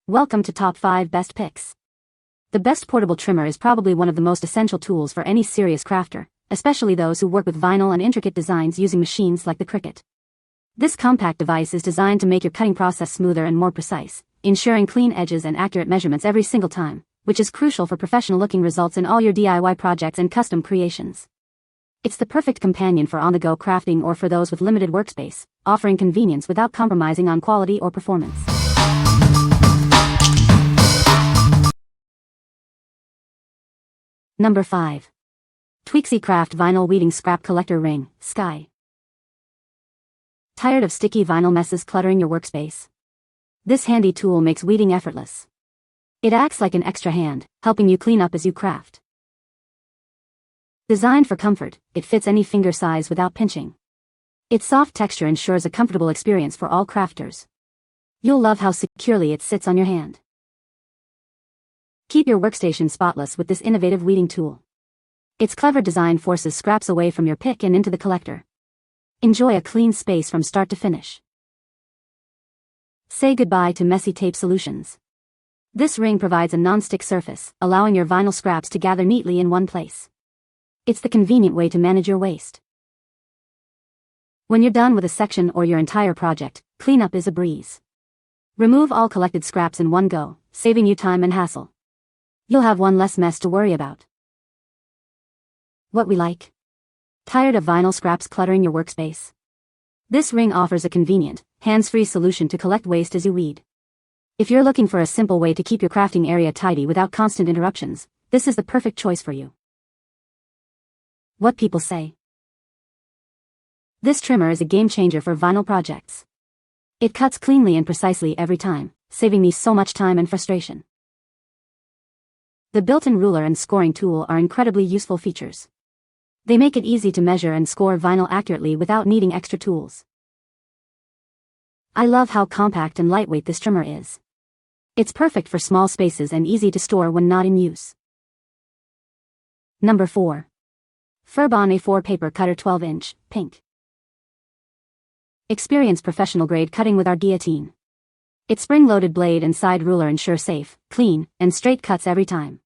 Welcome to Top 5 Best Picks. The best portable trimmer is probably one of the most essential tools for any serious crafter, especially those who work with vinyl and intricate designs using machines like the Cricut. This compact device is designed to make your cutting process smoother and more precise, ensuring clean edges and accurate measurements every single time, which is crucial for professional-looking results in all your DIY projects and custom creations. It's the perfect companion for on-the-go crafting or for those with limited workspace, offering convenience without compromising on quality or performance. Number 5. Tweexy Craft Vinyl Weeding Scrap Collector Ring, Sky. Tired of sticky vinyl messes cluttering your workspace? This handy tool makes weeding effortless. It acts like an extra hand, helping you clean up as you craft. Designed for comfort, it fits any finger size without pinching. Its soft texture ensures a comfortable experience for all crafters. You'll love how securely it sits on your hand. Keep your workstation spotless with this innovative weeding tool. Its clever design forces scraps away from your pick and into the collector. Enjoy a clean space from start to finish. Say goodbye to messy tape solutions. This ring provides a non-stick surface, allowing your vinyl scraps to gather neatly in one place. It's the convenient way to manage your waste. When you're done with a section or your entire project, cleanup is a breeze. Remove all collected scraps in one go, saving you time and hassle. You'll have one less mess to worry about. What we like? Tired of vinyl scraps cluttering your workspace? This ring offers a convenient, hands-free solution to collect waste as you weed. If you're looking for a simple way to keep your crafting area tidy without constant interruptions, this is the perfect choice for you. What people say. This trimmer is a game-changer for vinyl projects. It cuts cleanly and precisely every time, saving me so much time and frustration. The built-in ruler and scoring tool are incredibly useful features. They make it easy to measure and score vinyl accurately without needing extra tools. I love how compact and lightweight this trimmer is. It's perfect for small spaces and easy to store when not in use. Number 4. Firbon A4 Paper Cutter 12-inch, pink. Experience professional-grade cutting with our guillotine. Its spring-loaded blade and side ruler ensure safe, clean, and straight cuts every time.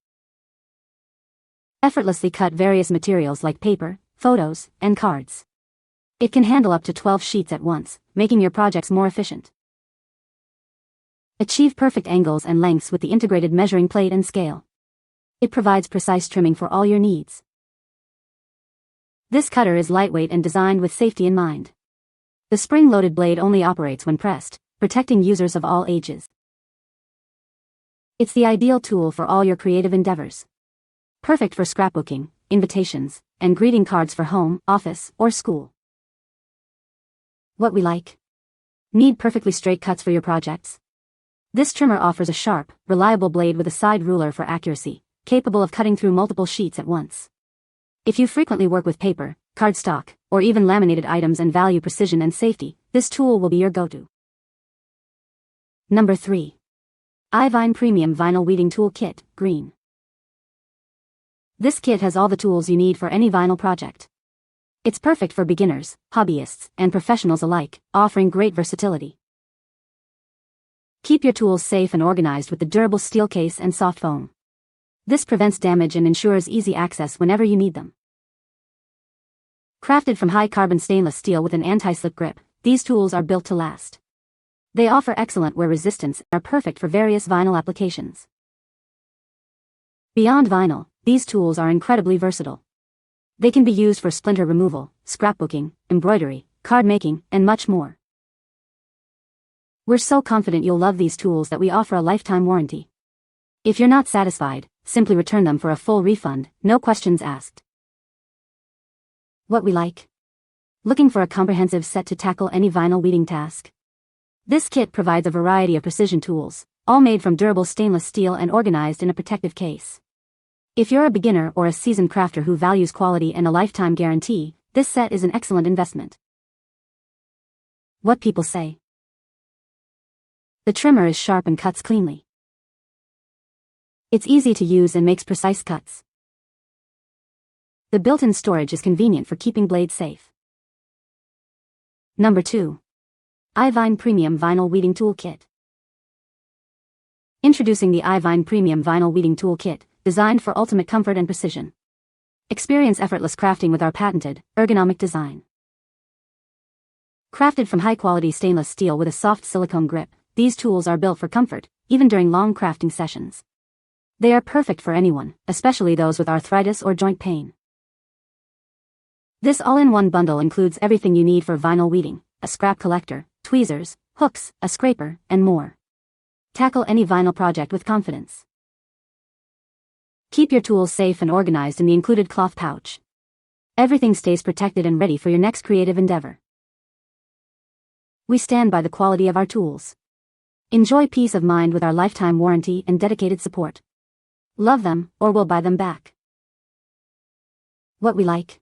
Effortlessly cut various materials like paper, photos, and cards. It can handle up to 12 sheets at once, making your projects more efficient. Achieve perfect angles and lengths with the integrated measuring plate and scale. It provides precise trimming for all your needs. This cutter is lightweight and designed with safety in mind. The spring-loaded blade only operates when pressed, protecting users of all ages. It's the ideal tool for all your creative endeavors. Perfect for scrapbooking, invitations, and greeting cards for home, office, or school. What we like? Need perfectly straight cuts for your projects? This trimmer offers a sharp, reliable blade with a side ruler for accuracy, capable of cutting through multiple sheets at once. If you frequently work with paper, cardstock, or even laminated items and value precision and safety, this tool will be your go-to. Number 3. iVyne Premium Vinyl Weeding Tool Kit, green. This kit has all the tools you need for any vinyl project. It's perfect for beginners, hobbyists, and professionals alike, offering great versatility. Keep your tools safe and organized with the durable steel case and soft foam. This prevents damage and ensures easy access whenever you need them. Crafted from high-carbon stainless steel with an anti-slip grip, these tools are built to last. They offer excellent wear resistance and are perfect for various vinyl applications. Beyond vinyl, these tools are incredibly versatile. They can be used for splinter removal, scrapbooking, embroidery, card making, and much more. We're so confident you'll love these tools that we offer a lifetime warranty. If you're not satisfied, simply return them for a full refund, no questions asked. What we like? Looking for a comprehensive set to tackle any vinyl weeding task? This kit provides a variety of precision tools, all made from durable stainless steel and organized in a protective case. If you're a beginner or a seasoned crafter who values quality and a lifetime guarantee, this set is an excellent investment. What people say. The trimmer is sharp and cuts cleanly. It's easy to use and makes precise cuts. The built-in storage is convenient for keeping blades safe. Number 2. iVyne Premium Vinyl Weeding Tool Kit. Introducing the iVyne Premium Vinyl Weeding Tool Kit, designed for ultimate comfort and precision. Experience effortless crafting with our patented, ergonomic design. Crafted from high-quality stainless steel with a soft silicone grip, these tools are built for comfort, even during long crafting sessions. They are perfect for anyone, especially those with arthritis or joint pain. This all-in-one bundle includes everything you need for vinyl weeding: a scrap collector, tweezers, hooks, a scraper, and more. Tackle any vinyl project with confidence. Keep your tools safe and organized in the included cloth pouch. Everything stays protected and ready for your next creative endeavor. We stand by the quality of our tools. Enjoy peace of mind with our lifetime warranty and dedicated support. Love them, or we'll buy them back. What we like.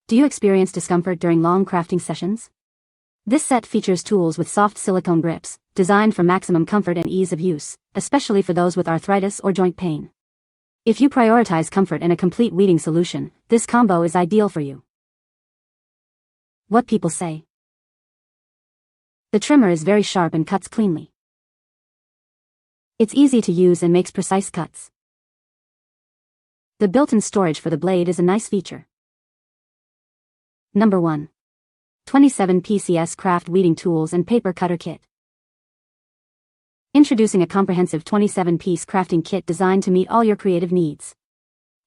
Do you experience discomfort during long crafting sessions? This set features tools with soft silicone grips, designed for maximum comfort and ease of use, especially for those with arthritis or joint pain. If you prioritize comfort and a complete weeding solution, this combo is ideal for you. What people say. The trimmer is very sharp and cuts cleanly. It's easy to use and makes precise cuts. The built-in storage for the blade is a nice feature. Number 1. 27 PCS Craft Weeding Tools and Paper Cutter Kit. Introducing a comprehensive 27-piece crafting kit designed to meet all your creative needs.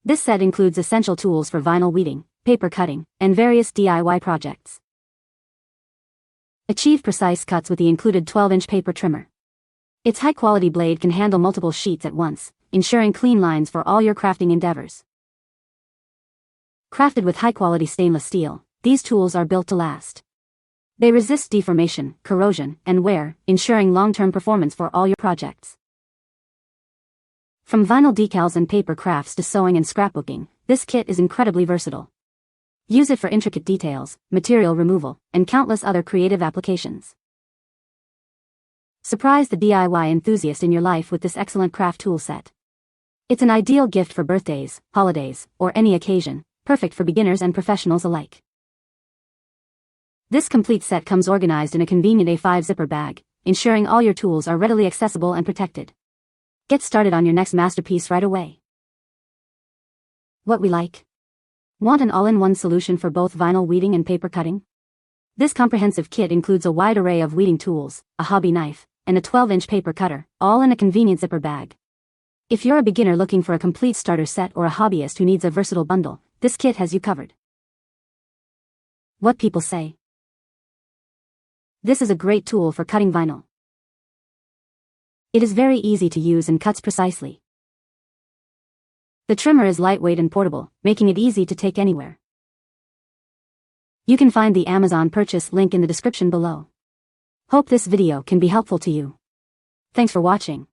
This set includes essential tools for vinyl weeding, paper cutting, and various DIY projects. Achieve precise cuts with the included 12-inch paper trimmer. Its high-quality blade can handle multiple sheets at once, ensuring clean lines for all your crafting endeavors. Crafted with high-quality stainless steel, these tools are built to last. They resist deformation, corrosion, and wear, ensuring long-term performance for all your projects. From vinyl decals and paper crafts to sewing and scrapbooking, this kit is incredibly versatile. Use it for intricate details, material removal, and countless other creative applications. Surprise the DIY enthusiast in your life with this excellent craft tool set. It's an ideal gift for birthdays, holidays, or any occasion, perfect for beginners and professionals alike. This complete set comes organized in a convenient A5 zipper bag, ensuring all your tools are readily accessible and protected. Get started on your next masterpiece right away. What we like. Want an all-in-one solution for both vinyl weeding and paper cutting? This comprehensive kit includes a wide array of weeding tools, a hobby knife, and a 12-inch paper cutter, all in a convenient zipper bag. If you're a beginner looking for a complete starter set or a hobbyist who needs a versatile bundle, this kit has you covered. What people say. This is a great tool for cutting vinyl. It is very easy to use and cuts precisely. The trimmer is lightweight and portable, making it easy to take anywhere. You can find the Amazon purchase link in the description below. Hope this video can be helpful to you. Thanks for watching.